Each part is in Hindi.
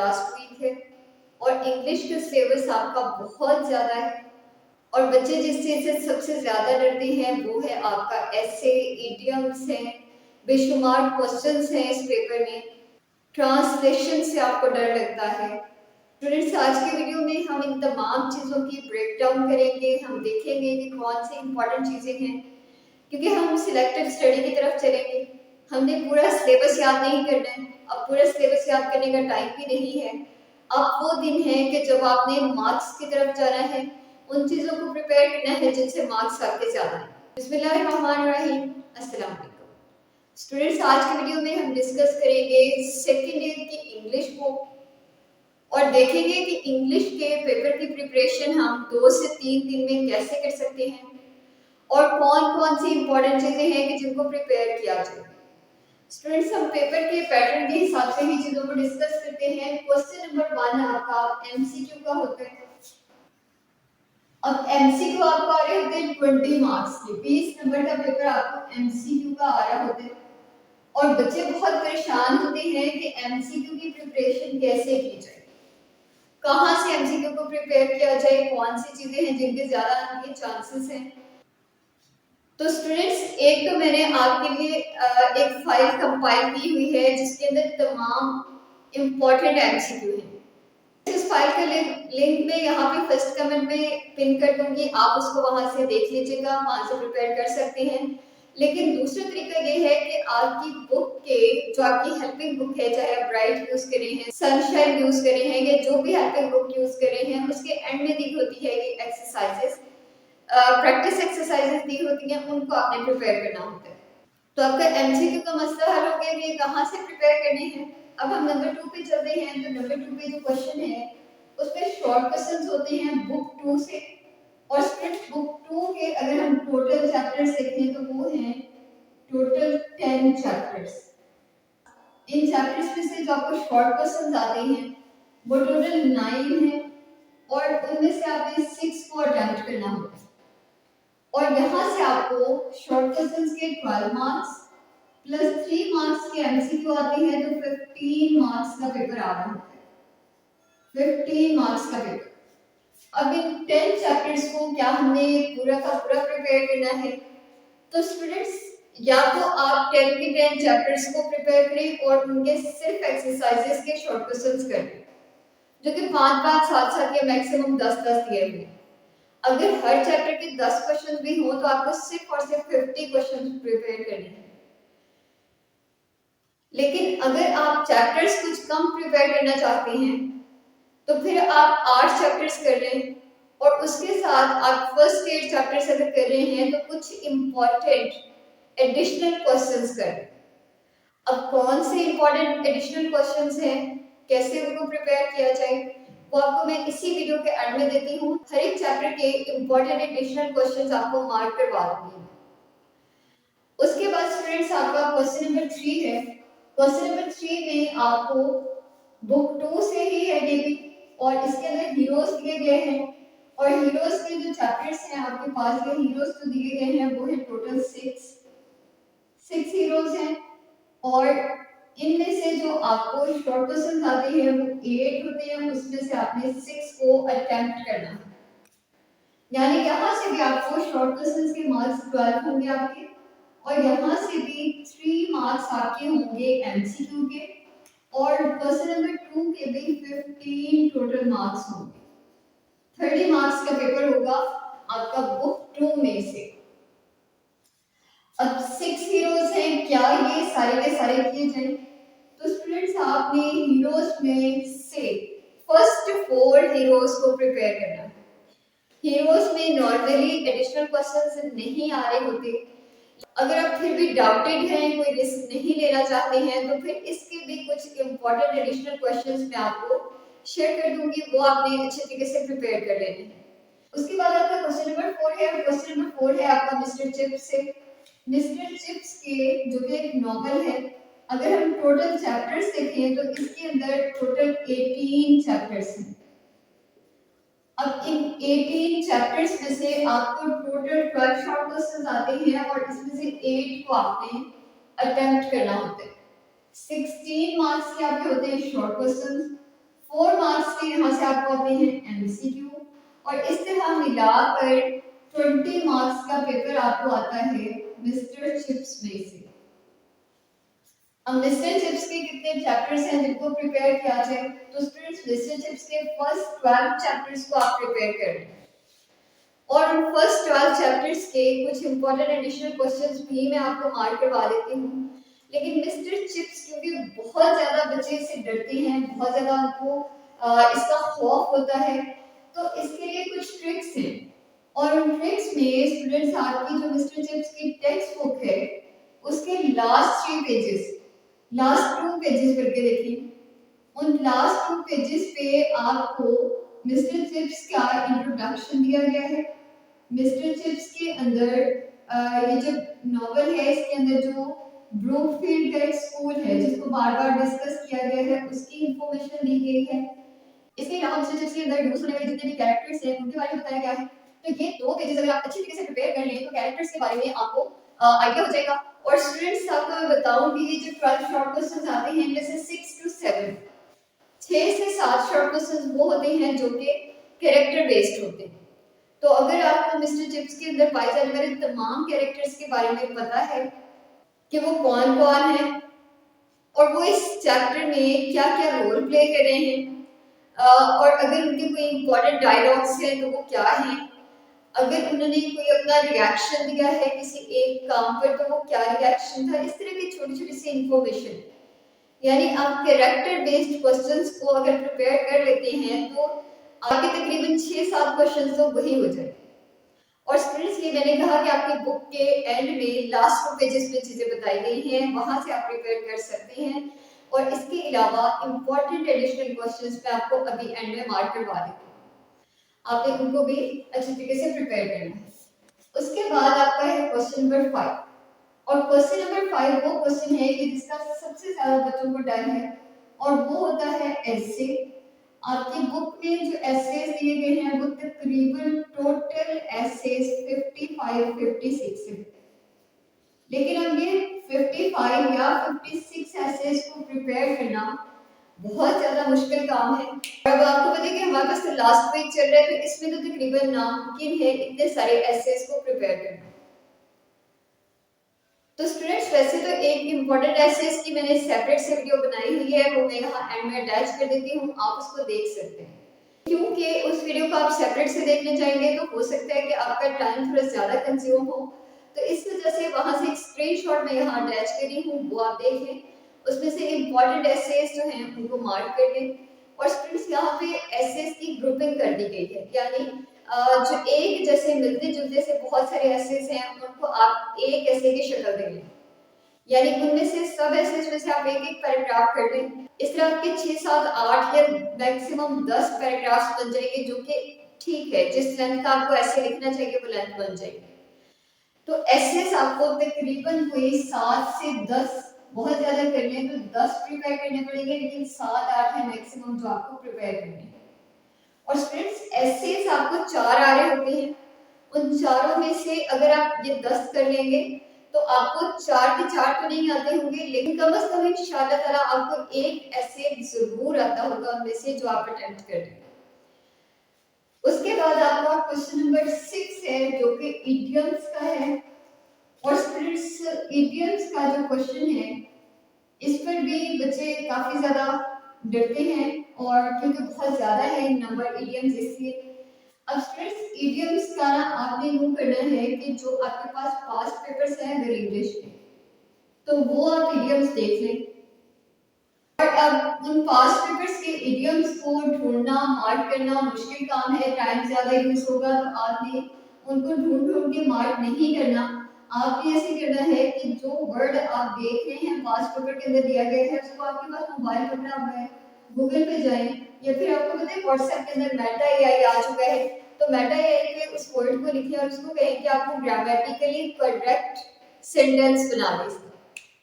लास्ट वीक है और इंग्लिश का सिलेबस आपका बहुत ज़्यादा है और बच्चे जिस चीज़ से सबसे ज़्यादा डरते हैं वो है आपका ऐसे, इडियम्स हैं, बेशुमार क्वेश्चंस हैं इस पेपर में, ट्रांसलेशन से आपको डर लगता है। स्टूडेंट्स, आज के वीडियो में हम इन तमाम चीज़ों की ब्रेक डाउन करेंगे। हम देखेंगे कि कौन सी इंपॉर्टेंट चीज़ें हैं, क्योंकि हम सिलेक्टिव स्टडी की तरफ चलेंगे। हमने पूरा सिलेबस याद नहीं करना है। अब पूरा सिलेबस याद करने का टाइम भी नहीं है। अब वो दिन है कि जब आपने मार्क्स की तरफ जाना है, उन चीज़ों को प्रिपेयर करना है जिनसे मार्क्स आपके ज़्यादा हैं। बिस्मिल्लाहिर्रहमानिर्रहीम, अस्सलाम वालेकुम। स्टूडेंट्स, आज के वीडियो में हम डिस्कस करेंगे सेकेंड ईयर की इंग्लिश बुक और देखेंगे कि इंग्लिश के पेपर की प्रिपरेशन हम 2 से 3 दिन में कैसे कर सकते हैं और कौन कौन सी इंपॉर्टेंट चीज़ें हैं कि जिनको प्रिपेयर किया जाए। स्टूडेंट्स, हम पेपर के पैटर्न के हिसाब से ही चीज़ों को डिस्कस करते हैं। क्वेश्चन नंबर 1 आपका एमसीक्यू का होता है। अब एमसीक्यू आपको आ रहे होते हैं 20 मार्क्स के। 20 नंबर का पेपर आपको एमसीक्यू का आ रहा होता है और बच्चे बहुत परेशान होते हैं कि एमसीक्यू की प्रिपरेशन कैसे की जाए, कहाँ से एमसीक्यू को प्रिपेयर किया जाए, कौन सी चीजें हैं जिनके ज्यादा आने के चांसेस हैं। तो स्टूडेंट्स, एक तो मैंने आपके लिए एक फाइल कंपाइल की हुई है जिसके अंदर तमाम इम्पोर्टेंट एमसीक्यू हैं। इस फाइल का लिंक मैं यहाँ पे फर्स्ट कमेंट में पिन कर दूंगी, आप उसको वहां से देख लीजिएगा, वहां से प्रिपेयर कर सकते हैं। लेकिन दूसरा तरीका ये है कि आपकी बुक के जो आपकी हेल्पिंग बुक है, चाहे आप ब्राइट यूज कर रहे हैं, सनशाइन यूज कर रहे हैं या जो भी हेल्पिंग बुक यूज कर रहे हैं, उसके एंड में दी होती है ये एक्सरसाइजेस, प्रैक्टिस एक्सरसाइजेस दी होती हैं, उनको आपने प्रिपेयर करना होता है। तो आपका एमसीक्यू का मसला हल हो गया कि कहाँ से प्रिपेयर करने हैं। अब हम नंबर 2 पे चलते हैं। तो नंबर 2 पे जो क्वेश्चन है उसमें शॉर्ट क्वेश्चंस होते हैं बुक 2 से, और सिर्फ बुक 2 के अगर हम टोटल चैप्टर्स देखें तो वो हैं टोटल 10 चैप्टर्स। इन चैप्टर्स में से जो आपको शॉर्ट क्वेश्चंस आते हैं वो टोटल 9 हैं और उनमें से आपने 6 को अटेम्प्ट करना होता है। और यहाँ से आपको शॉर्ट क्वेश्चंस के 12 मार्क्स प्लस 3 मार्क्स के एमसीक्यू आते हैं, तो 15 मार्क्स का पेपर आ रहा होता है। 15 मार्क्स का पेपर। अब इन 10 चैप्टर्स को क्या हमने पूरा का पूरा प्रिपेयर करना है? तो स्टूडेंट्स, या तो आप 10 के 10 चैप्टर्स को प्रिपेयर करें और उनके सिर्फ एक्सरसाइजेस के शॉर्ट क्वेश्चंस करें, जो कि 5-5 7-7 या मैक्सिमम 10-10 दिए हुए। अगर हर चैप्टर के 10 क्वेश्चन भी हो तो आपको सिर्फ और सिर्फ 50 क्वेश्चन प्रिपेयर करने हैं। लेकिन अगर आप चैप्टर्स कुछ कम प्रिपेयर करना चाहते हैं तो फिर आप 8 चैप्टर्स कर लें और उसके साथ आप फर्स्ट 8 चैप्टर्स अगर कर रहे हैं तो कुछ इंपॉर्टेंट एडिशनल क्वेश्चंस करें। अब कौन से इंपॉर्टेंट एडिशनल क्वेश्चंस हैं, कैसे उनको प्रिपेयर किया जाए, वो आपको मैं इसी वीडियो के एंड में देती हूँ। हर एक चैप्टर के इंपॉर्टेंट एडिशनल क्वेश्चंस आपको मार्क करवा दूंगी। उसके बाद स्टूडेंट्स, आपका क्वेश्चन नंबर 3 है। क्वेश्चन नंबर 3 में आपको बुक 2 से ही है ये भी, और इसके अंदर हीरोज दिए गए हैं और हीरोज के जो चैप्टर्स हैं आपके पास, ये हीरोज जो दिए गए हैं वो है टोटल 6 हीरोज हैं और इनमें से जो आपको शॉर्ट क्वेश्चंस आते हैं वो 8 होते हैं, उसमें से आपने 6 को अटेम्प्ट करना है। यानी यहाँ से भी आपको शॉर्ट क्वेश्चंस के मार्क्स 12 होंगे आपके और यहाँ से भी 3 मार्क्स आपके होंगे एमसीक्यू के और क्वेश्चन नंबर 2 के भी 15 टोटल मार्क्स होंगे। 30 मार्क्स का पेपर होगा आपका बुक 2 में से। अब 6 हीरोज हैं, क्या ये सारे के सारे किए जाएं? तो स्टूडेंट्स, आपने हीरोज में से फर्स्ट 4 हीरोज को प्रिपेयर करना है। हीरोज में नॉर्मली एडिशनल क्वेश्चंस नहीं आ रहे होते। अगर आप फिर भी डाउटेड हैं, कोई रिस्क नहीं लेना चाहते हैं, तो फिर इसके भी कुछ इंपॉर्टेंट एडिशनल क्वेश्चंस मैं आपको शेयर कर दूंगी, वो आपने अच्छे तरीके से प्रिपेयर कर लेने हैं। उसके बाद आपका क्वेश्चन नंबर 4 है। क्वेश्चन नंबर 4 है आपका मिस्टर चिप्स से। मिस्टर चिप्स के जो कि एक नॉवल है, अगर हम टोटल चैप्टर्स देखें तो इसके अंदर टोटल 18 चैप्टर्स हैं। अब इन 18 चैप्टर्स में से आपको टोटल 12 शॉर्ट क्वेश्चंस आते हैं और इसमें से 8 को आपने अटेम्प्ट करना होता है। 16 मार्क्स के आपके होते हैं शॉर्ट क्वेश्चंस, 4 मार्क्स के यहाँ से आपको आते हैं एमसीक्यू, और इस तरह मिलाकर 20 मार्क्स का पेपर आपको आता है मिस्टर चिप्स में से। अब मिस्टर चिप्स के कितने चैप्टर्स हैं जिनको प्रिपेयर किया जाए, तो स्टूडेंट्स मिस्टर चिप्स के फर्स्ट 12 चैप्टर्स को आप प्रिपेयर करें, और फर्स्ट 12 चैप्टर्स के कुछ इंपॉर्टेंट एडिशनल क्वेश्चंस भी मैं आपको मार्क करवा देती हूँ। लेकिन मिस्टर चिप्स क्योंकि बहुत ज्यादा बच्चे इससे डरते हैं, बहुत ज्यादा उनको इसका खौफ होता है, तो इसके लिए कुछ ट्रिक्स हैं, और उन ट्रिक्स में स्टूडेंट्स आपकी जो मिस्टर चिप्स की टेक्स्ट बुक है उसके लास्ट 3 पेजेस, लास्ट 2 पेजेस करके देखिए, उन लास्ट 2 पेजेस पे आपको मिस्टर चिप्स का इंट्रोडक्शन दिया गया है। मिस्टर चिप्स के अंदर ये जो नॉवल है इसके अंदर जो ब्रूकफील्ड का एक स्कूल है जिसको बार बार डिस्कस किया गया है उसकी इंफॉर्मेशन दी गई है। इसके अलावा मिस्टर चिप्स के अंदर यूज होने वाले जितने भी कैरेक्टर्स हैं उनके बारे में बताया गया है। तो ये 2 पेजेस अगर आप अच्छी तरीके से प्रिपेयर कर लें तो कैरेक्टर्स के बारे में आपको आइडिया हो जाएगा। और स्टूडेंट्स आपको मैं बताऊं कि ये जो 12 शॉर्ट क्वेश्चंस आते हैं इनमें से 6 to 7 6 से 7 शॉर्ट क्वेश्चंस वो होते हैं जो कि कैरेक्टर बेस्ड होते हैं। तो अगर आपको मिस्टर चिप्स के अंदर पाए जाने वाले तमाम कैरेक्टर्स के बारे में पता है कि वो कौन कौन है और वो इस चैप्टर में क्या क्या रोल प्ले कर रहे हैं, और अगर उनके कोई इंपॉर्टेंट डायलॉग्स हैं तो वो क्या हैं, अगर उन्होंने कोई अपना रिएक्शन दिया है किसी एक काम पर तो वो क्या रिएक्शन था, इस तरह की छोटी छोटी सी इंफॉर्मेशन, यानी आप कैरेक्टर बेस्ड क्वेश्चंस को अगर प्रिपेयर कर लेते हैं तो आगे तकरीबन 6-7 क्वेश्चंस तो वही हो जाए। और स्टूडेंट्स ये मैंने कहा कि आपकी बुक के एंड में लास्ट 2 पेजेस में चीजें बताई गई हैं, वहां से आप प्रिपेयर कर सकते हैं। और इसके अलावा इंपॉर्टेंट एडिशनल क्वेश्चंस मैं आपको अभी एंड में मार्क करवा देती हूँ, आपने उनको भी अच्छी तरीके से प्रिपेयर करना है। उसके बाद आपका है क्वेश्चन नंबर 5, और क्वेश्चन नंबर 5 वो क्वेश्चन है कि जिसका सबसे ज्यादा बच्चों को डर है, और वो होता है एसे। आपकी बुक में जो एसेस दिए गए हैं वो तकरीबन टोटल एसेस 55-56 है, लेकिन अब ये 55 या 56 एसेस को प्रिपेयर करना बहुत ज्यादा मुश्किल काम है। अब आपको पता है कि हमारे पास तो लास्ट वीक चल रहा है, तो इसमें तो तकरीबन नामुमकिन है इतने सारे एसेस को प्रिपेयर करना। तो स्टूडेंट्स वैसे तो एक इम्पोर्टेंट एसेस की मैंने सेपरेट से वीडियो बनाई हुई है, वो मैं यहाँ एंड में अटैच कर देती हूँ, आप उसको देख सकते हैं। क्योंकि उस वीडियो को आप सेपरेट से देखने जाएंगे तो हो सकता है कि आपका टाइम थोड़ा ज्यादा कंज्यूम हो, तो इस वजह से वहां से एक स्क्रीनशॉट मैं यहाँ अटैच करी हूँ, वो आप देख लें। उसमें से इम्पोर्टेंट एसेस जो हैं उनको मार्क कर लें। और स्टूडेंट्स यहाँ पे एसेस की ग्रुपिंग कर दी गई है, यानी जो एक जैसे मिलते जुलते से बहुत सारे एसेस हैं उनको आप एक ऐसे की शक्ल देंगे, यानी उनमें से सब एसेस में से आप एक एक पैराग्राफ कर लें। इस तरह आपके 6-7-8 या मैक्सिमम 10 पैराग्राफ्स बन जाएंगे, जो कि ठीक है, जिस लेंथ का आपको ऐसे लिखना चाहिए वो लेंथ बन जाएगी। तो एसेस आपको तकरीबन कोई 7 से 10, बहुत ज्यादा करने तो 10 प्रिपेयर करने पड़ेंगे, लेकिन 7-8 है मैक्सिमम जो आपको प्रिपेयर करने हैं। और स्टूडेंट्स एसेस आपको 4 आ रहे होते हैं, उन चारों में से अगर आप ये 10 कर लेंगे तो आपको 4 के 4 तो नहीं आते होंगे, लेकिन कम से कम इंशाल्लाह ताला आपको एक ऐसे जरूर आता होगा उनमें से जो आप अटेम्प्ट कर रहे हैं। उसके बाद आपका क्वेश्चन नंबर 6 है जो कि इडियम्स का है। और स्टूडेंट्स इडियम्स का जो क्वेश्चन है इस पर भी बच्चे काफी ज्यादा डरते हैं, और क्योंकि बहुत ज्यादा है नंबर इडियम्स, इसलिए अब स्टूडेंट्स इडियम्स का ना आपने यूं करना है कि जो आपके पास पास्ट पेपर्स हैं अगर इंग्लिश के, तो वो आप इडियम्स देख लें। और अब उन पास्ट पेपर्स के इडियम्स को ढूंढना मार्क करना मुश्किल काम है, टाइम ज्यादा यूज होगा, तो आपने उनको ढूंढ ढूंढ के मार्क नहीं करना। आपने ऐसे करना है कि जो वर्ड आप देख रहे हैं पास्ट पेपर के अंदर दिया गया है उसको आपके पास मोबाइल पकड़ा हुआ है, गूगल पे जाएं, या फिर आपको पता है व्हाट्सएप के अंदर मेटा एआई आ चुका है, तो मेटा एआई पे उस वर्ड को लिखें और उसको कहें कि आपको ग्रामेटिकली करेक्ट सेंटेंस बना दें,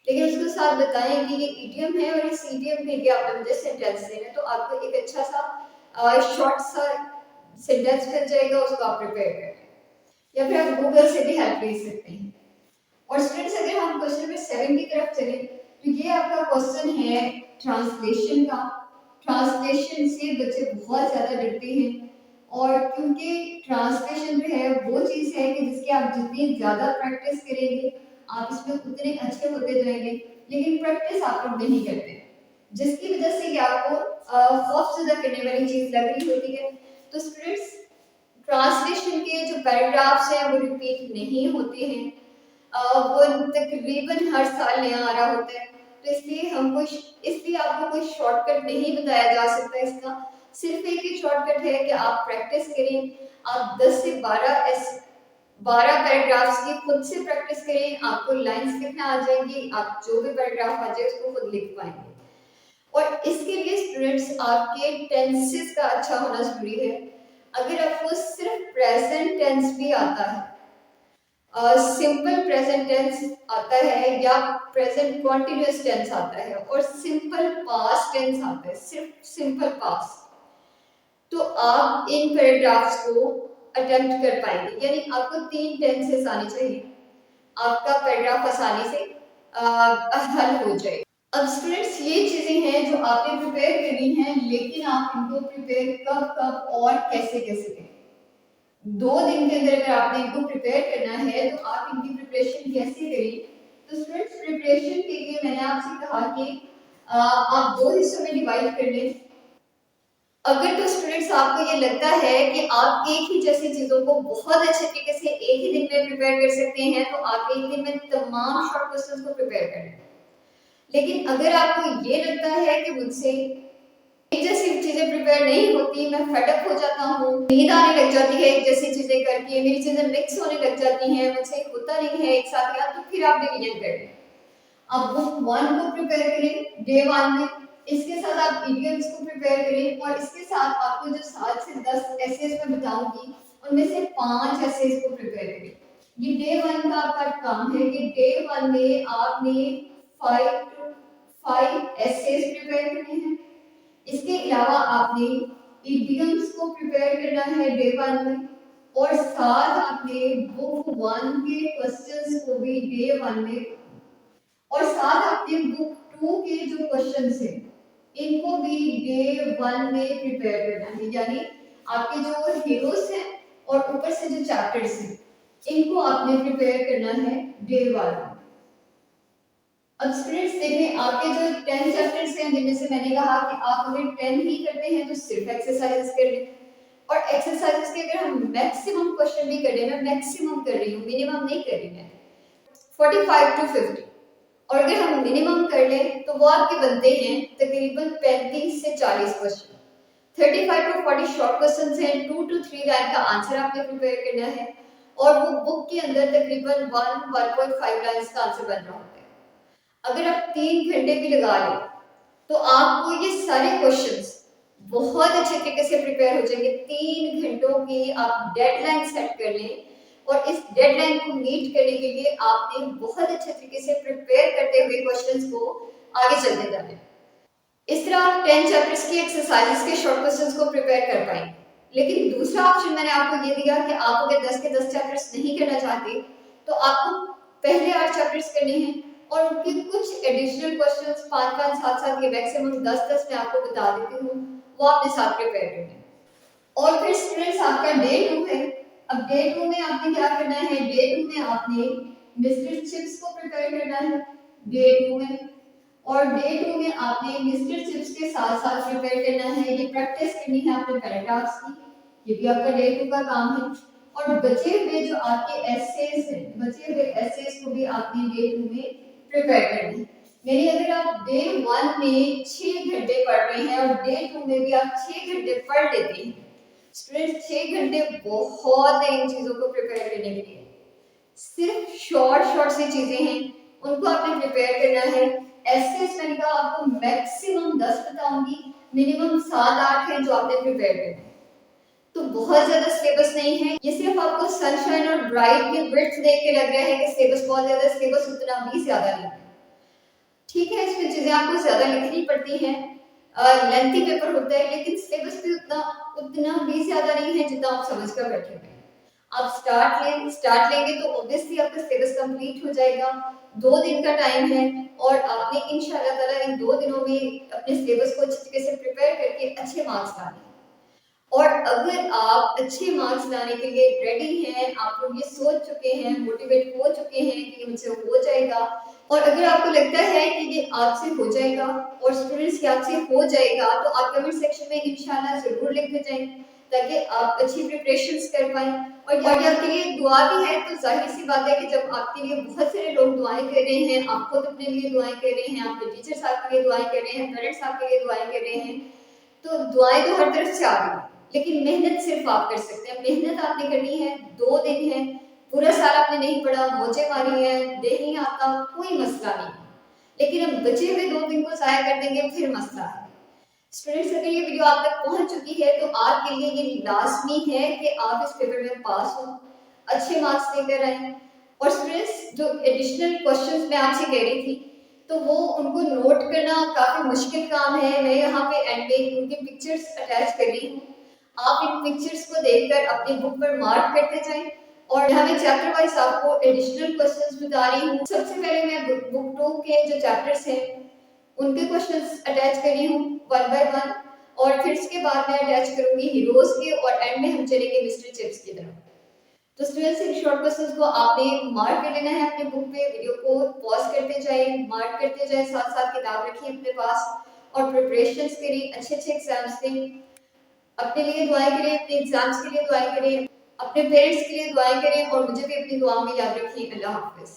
लेकिन उसके साथ बताएं कि ये इडियम है और इस इडियम में क्या आपने मुझे सेंटेंस देना है, तो आपको एक अच्छा सा शॉर्ट सा सेंटेंस मिल जाएगा, उसको आप प्रिपेयर करें, या फिर आप गूगल से भी हेल्प ले सकते हैं। और स्टूडेंट्स अगर हम क्वेश्चन नंबर 7 की तरफ चलें तो ये आपका क्वेश्चन है ट्रांसलेशन का। ट्रांसलेशन से बच्चे बहुत ज़्यादा डरते हैं, और क्योंकि ट्रांसलेशन जो है वो चीज़ है कि जिसकी आप जितनी ज़्यादा प्रैक्टिस करेंगे आप इसमें उतने अच्छे होते जाएंगे, लेकिन प्रैक्टिस आप लोग नहीं करते, जिसकी वजह से कि आपको खौफजदा करने वाली चीज़ लग रही होती है। तो स्टूडेंट्स, ट्रांसलेशन के जो पैराग्राफ्स हैं वो रिपीट नहीं होते हैं, वो तकरीबन हर साल नया आ रहा होता है, तो इसलिए आपको कोई शॉर्टकट नहीं बताया जा सकता इसका। सिर्फ एक ही शॉर्टकट है कि आप प्रैक्टिस करें, आप 10 से 12 पैराग्राफ्स की खुद से प्रैक्टिस करें, आपको लाइंस लिखना आ जाएंगी, आप जो भी पैराग्राफ आ जाए उसको खुद लिख पाएंगे। और इसके लिए स्टूडेंट्स आपके टेंसेस का अच्छा होना जरूरी है। अगर आपको सिर्फ प्रेजेंट टेंस भी आता है, सिंपल प्रेजेंट टेंस आता है, या प्रेजेंट कॉन्टिन्यूअस टेंस आता है, और सिंपल पास्ट टेंस आता है, सिर्फ सिंपल पास्ट, तो आप इन पैराग्राफ्स को अटेम्प्ट कर पाएंगे। यानी आपको 3 टेंसेस आने चाहिए, आपका पैराग्राफ आसानी से हल हो जाए। अब स्टूडेंट्स, ये चीजें हैं जो आपने प्रिपेयर करनी है, लेकिन आप इनको प्रिपेयर कब कब और कैसे कैसे करें। 2 दिन के अंदर अगर आपने इनको प्रिपेयर करना है तो आप इनकी प्रिपरेशन कैसे करें। तो स्टूडेंट्स, प्रिपरेशन के लिए मैंने आपसे कहा कि आप 2 हिस्सों में डिवाइड कर लें। अगर तो स्टूडेंट्स आपको ये लगता है कि आप एक ही जैसी चीजों को बहुत अच्छे तरीके से एक ही दिन में प्रिपेयर कर सकते हैं, तो आप एक दिन में तमाम शॉर्ट क्वेश्चंस को प्रिपेयर करें। लेकिन अगर आपको ये लगता है कि मुझसे एक जैसी चीजें प्रिपेयर नहीं होती, मैं फेडअप हो जाता हूँ, नींद आने लग जाती है एक जैसी चीजें करके, मेरी चीजें मिक्स होने लग जाती हैं, मुझसे होता नहीं है एक साथ यार, तो फिर आप डिवीजन करें। आप बुक 1 को प्रिपेयर करें डे 1 में, इसके साथ आप इडियम्स को प्रिपेयर करें, और इसके साथ आपको जो 7 से 10 एसेज में बताऊंगी उनमें से 5 एसेज को प्रिपेयर करें। ये डे 1 का आपका काम है कि डे 1 में आपने 5 एसेज प्रिपेयर करने हैं। इसके अलावा आपने इडियम्स को प्रिपेयर करना है डे 1 में, और साथ आपने बुक 1 के क्वेश्चंस को भी डे 1 में, और साथ आपने बुक 2 के जो क्वेश्चंस हैं इनको भी डे 1 में प्रिपेयर करना है। यानी आपके जो हीरोज हैं और ऊपर से जो चैप्टर्स हैं इनको आपने प्रिपेयर करना है डे 1 में। अब स्टूडेंट्स देखें, आपके जो 10 चैप्टर्स हैं जिनमें से मैंने कहा कि आप अगर 10 ही करते हैं तो सिर्फ एक्सरसाइजेस कर लें, और एक्सरसाइजेस के अगर हम मैक्सिमम क्वेश्चन भी कर लें, मैं मैक्सिमम कर रही हूँ, मिनिमम नहीं कर रही मैं, 45 टू 50, और अगर हम मिनिमम कर लें तो वो आपके बनते हैं तकरीबन 35 से 40 क्वेश्चन। 35 टू 40 शॉर्ट क्वेश्चंस हैं, 2 टू 3 लाइन का आंसर आपने प्रिपेयर करना है, और वो बुक के अंदर तकरीबन 1.5 लाइंस का आंसर बन रहा होता है। अगर आप 3 घंटे भी लगा लें तो आपको ये सारे क्वेश्चंस बहुत अच्छे तरीके से प्रिपेयर हो जाएंगे। 3 घंटों की आप डेडलाइन सेट कर लें, और इस डेडलाइन को मीट करने के लिए आपने बहुत अच्छे तरीके से प्रिपेयर करते हुए क्वेश्चंस को आगे चलते जाना है। इस तरह आप 10 चैप्टर्स की एक्सरसाइजेस के शॉर्ट क्वेश्चंस को प्रिपेयर कर पाएंगे। लेकिन दूसरा ऑप्शन मैंने आपको ये दिया कि आप अगर 10 के 10 चैप्टर्स नहीं करना चाहते तो आपको पहले 8 चैप्टर्स करने हैं, और उनके कुछ एडिशनल क्वेश्चंस 5-5 7-7 के मैक्सिमम 10-10 मैं आपको बता देती हूँ, वो आपने साथ प्रिपेयर करने हैं। और फिर स्टूडेंट्स, आपका डे 2 है। अब डे 2 में आपने क्या करना है, डे 2 में आपने मिस्टर चिप्स को प्रिपेयर करना है डे 2 में, और डे 2 में आपने मिस्टर चिप्स के साथ साथ प्रिपेयर करना है, ये प्रैक्टिस करनी है अपने पैराग्राफ्स की, ये भी आपका डे 2 का काम है। और बचे हुए जो आपके एसेज हैं, बचे हुए एसेज को भी आपने डे 2 में प्रिपेयर करनी है। यानी अगर आप डे 1 में 6 घंटे पढ़ रहे हैं और डे 2 में भी आप 6 घंटे पढ़ लेते हैं, स्टूडेंट्स 6 घंटे बहुत है इन चीजों को प्रिपेयर करने के लिए। सिर्फ शॉर्ट सी चीजें हैं, उनको आपने प्रिपेयर करना है। एसेज मैंने कहा आपको मैक्सिमम 10 बताऊंगी, मिनिमम 7-8 हैं जो आपने प्रिपेयर करना है। तो बहुत ज्यादा सिलेबस नहीं है, ये सिर्फ आपको सनशाइन और ब्राइट की विड्थ देख के लग रहा है कि सिलेबस बहुत ज्यादा, सिलेबस उतना भी ज्यादा नहीं है। ठीक है, इसमें चीजें आपको ज्यादा लिखनी पड़ती हैं, लेंथी पेपर होता है, लेकिन सिलेबस भी उतना भी ज्यादा नहीं है जितना आप समझ कर बैठे हुए हैं। आप स्टार्ट लेंगे तो ऑब्वियसली आपका सिलेबस कंप्लीट हो जाएगा। 2 दिन का टाइम है और आपने इंशाल्लाह ताला इन 2 दिनों में अपने सिलेबस को अच्छी तरीके से प्रिपेयर करके अच्छे मार्क्स लाने हैं। और अगर आप अच्छे मार्क्स लाने के लिए रेडी हैं, आप लोग ये सोच चुके हैं, मोटिवेट हो चुके हैं कि ये मुझसे हो जाएगा, और अगर आपको लगता है कि ये आपसे हो जाएगा और स्टूडेंट्स के आपसे हो जाएगा, तो आप कमेंट सेक्शन में इंशाल्लाह ज़रूर लिखते जाएँ ताकि आप अच्छी प्रिपरेशंस कर पाएँ। और ये आपके लिए दुआ भी है, तो ज़ाहिर-सी बात है कि जब आपके लिए बहुत सारे लोग दुआएँ कर रहे हैं, आप खुद अपने लिए दुआएँ कर रहे हैं, आपके टीचर्स आपके लिए दुआएँ कर रहे हैं, पेरेंट्स आपके लिए दुआएँ कर रहे हैं, तो दुआएँ तो हर तरफ से आ रही हैं, लेकिन मेहनत सिर्फ आप कर सकते हैं। मेहनत आपने करनी है, 2 दिन है, पूरा साल आपने नहीं पढ़ा, मोजे मारी है, दे नहीं आता, कोई मसला नहीं है। लेकिन हम बचे हुए 2 दिन को ज़ाया कर देंगे, फिर मसला है। स्टूडेंट्स, अगर ये वीडियो आप तक पहुंच चुकी है तो आपके लिए ये लाज़मी है कि आप इस पेपर में पास हो, अच्छे मार्क्स लेकर आएँ। और स्टूडेंट्स, जो एडिशनल क्वेश्चंस मैं आपसे कह रही थी, तो वो उनको नोट करना काफ़ी मुश्किल काम है। मैं यहाँ पे एंड में उनकी पिक्चर्स अटैच कर रही हूँ। आप इन पिक्चर्स को देखकर अपनी बुक पर मार्क करते जाएँ और यहाँ मैं चैप्टर वाइज़ आपको एडिशनल क्वेश्चंस बता रही हूँ। सबसे पहले मैं बुक 2 के जो चैप्टर्स हैं उनके क्वेश्चंस अटैच करी हूँ वन बाय वन, और फिर इसके बाद मैं अटैच करूंगी हीरोज के, और एंड में हम चलेंगे मिस्टर चिप्स की तरफ। तो स्टूडेंट्स, इन शॉर्ट क्वेश्चंस को आपने मार्क कर लेना है अपने बुक पे। वीडियो को पॉज करते जाए, मार्क करते जाए, साथ साथ किताब रखिए अपने पास और प्रिपरेशंस करिए, अच्छे अच्छे एग्जाम्स दें, अपने लिए दुआएं करें, अपने एग्जाम्स के लिए दुआएं करें, अपने पेरेंट्स के लिए दुआएं करें, और मुझे भी अपनी दुआ में याद रखिए। अल्लाह हाफिज।